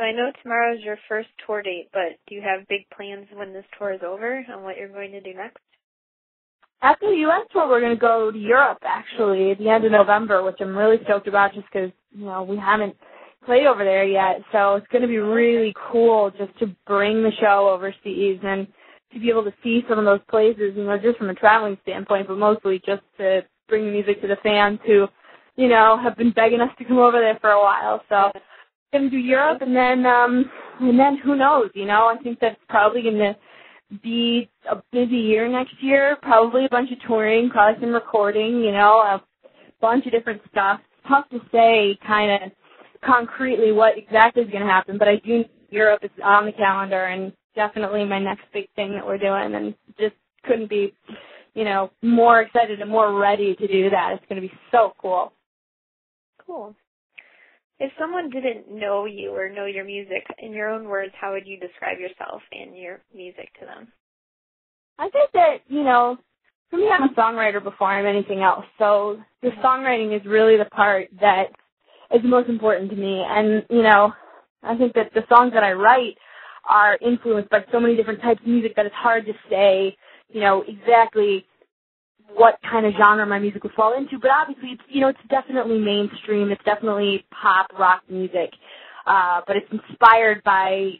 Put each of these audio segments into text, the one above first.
So I know tomorrow's your first tour date, but do you have big plans when this tour is over on what you're going to do next? After the U.S. tour, we're going to go to Europe, actually, at the end of November, which I'm really stoked about just because, we haven't played over there yet. So it's going to be really cool just to bring the show overseas and to be able to see some of those places, just from a traveling standpoint, but mostly just to bring the music to the fans who, have been begging us to come over there for a while. So going to do Europe, and then who knows, I think that's probably going to be a busy year next year, probably a bunch of touring, probably some recording, a bunch of different stuff. It's tough to say kind of concretely what exactly is going to happen, but I do know Europe is on the calendar and definitely my next big thing that we're doing, and just couldn't be, more excited and more ready to do that. It's going to be so cool. Cool. If someone didn't know you or know your music, in your own words, how would you describe yourself and your music to them? I think that, for me, I'm a songwriter before I'm anything else. So the songwriting is really the part that is most important to me. And, I think that the songs that I write are influenced by so many different types of music that it's hard to say, exactly what kind of genre my music would fall into, but obviously it's definitely mainstream. It's definitely pop rock music, but it's inspired by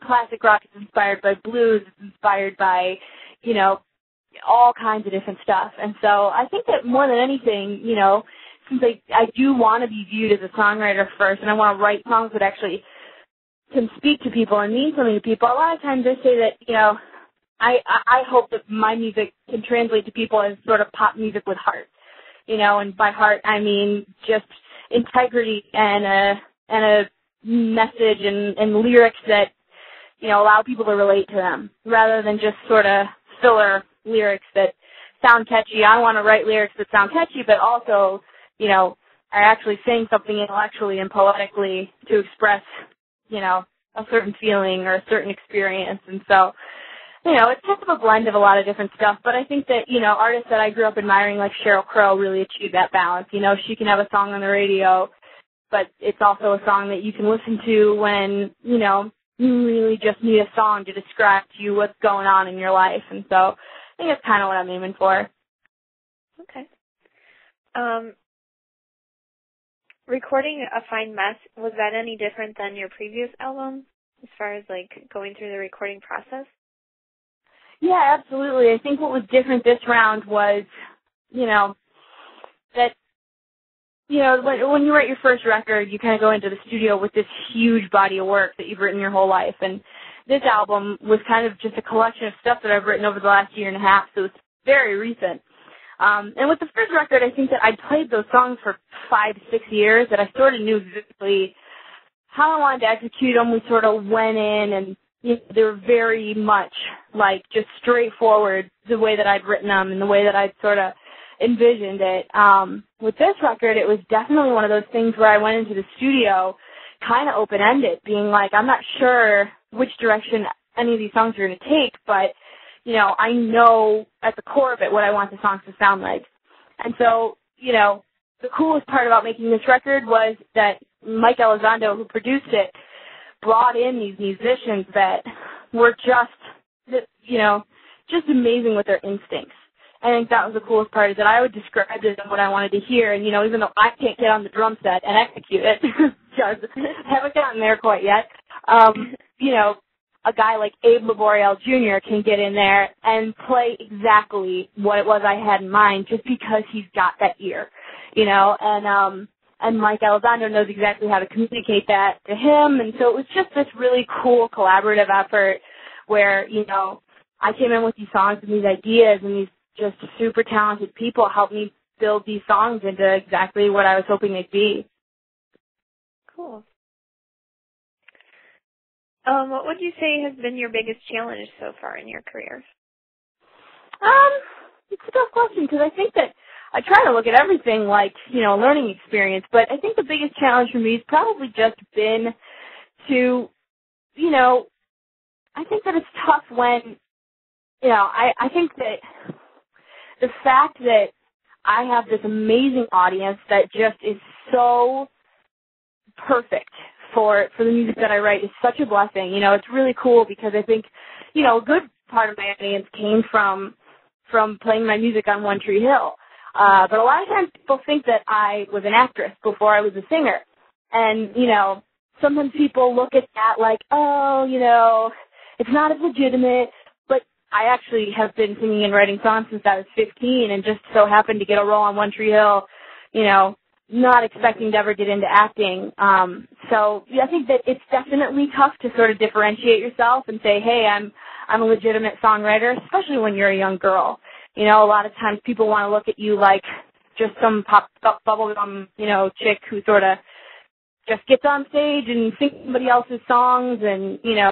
classic rock. It's inspired by blues. It's inspired by all kinds of different stuff. And so I think that more than anything, since I do want to be viewed as a songwriter first, and I want to write songs that actually can speak to people and mean something to people. A lot of times I say that I hope that my music can translate to people as sort of pop music with heart, and by heart I mean just integrity and a message and lyrics that, allow people to relate to them rather than just sort of filler lyrics that sound catchy. I want to write lyrics that sound catchy, but also, are actually saying something intellectually and poetically to express, a certain feeling or a certain experience. And so, it's kind of a blend of a lot of different stuff, but I think that, artists that I grew up admiring like Sheryl Crow really achieve that balance. She can have a song on the radio, but it's also a song that you can listen to when, you really just need a song to describe to you what's going on in your life. And so I think that's kind of what I'm aiming for. Okay. Recording A Fine Mess, was that any different than your previous album as far as like going through the recording process? Yeah, absolutely. I think what was different this round was, that, when you write your first record, you kind of go into the studio with this huge body of work that you've written your whole life. And this album was kind of just a collection of stuff that I've written over the last year and a half, so it's very recent. And with the first record, I think that I played those songs for 5-6 years, that I sort of knew exactly how I wanted to execute them. We sort of went in and they were very much like just straightforward the way that I'd written them and the way that I'd sort of envisioned it. With this record, it was definitely one of those things where I went into the studio kind of open-ended, being like, I'm not sure which direction any of these songs are going to take, but, I know at the core of it what I want the songs to sound like. And so, the coolest part about making this record was that Mike Elizondo, who produced it, brought in these musicians that were just amazing with their instincts. I think that was the coolest part, is that I would describe it as what I wanted to hear. And, even though I can't get on the drum set and execute it, because I haven't gotten there quite yet, a guy like Abe Laboriel Jr. can get in there and play exactly what it was I had in mind just because he's got that ear, and Mike Elizondo knows exactly how to communicate that to him. And so it was just this really cool collaborative effort where, I came in with these songs and these ideas, and these just super talented people helped me build these songs into exactly what I was hoping they'd be. Cool. What would you say has been your biggest challenge so far in your career? It's a tough question, because I think that I try to look at everything like, learning experience, but I think the biggest challenge for me has probably just been to, I think that it's tough when, I think that the fact that I have this amazing audience that just is so perfect for the music that I write is such a blessing. You know, it's really cool because I think, you know, a good part of my audience came from playing my music on One Tree Hill. But a lot of times people think that I was an actress before I was a singer. And, you know, sometimes people look at that like, oh, you know, it's not as legitimate. But I actually have been singing and writing songs since I was 15 and just so happened to get a role on One Tree Hill, you know, not expecting to ever get into acting. So I think that it's definitely tough to sort of differentiate yourself and say, hey, I'm a legitimate songwriter, especially when you're a young girl. You know, a lot of times people want to look at you like just some bubblegum, you know, chick who sort of just gets on stage and sings somebody else's songs and, you know,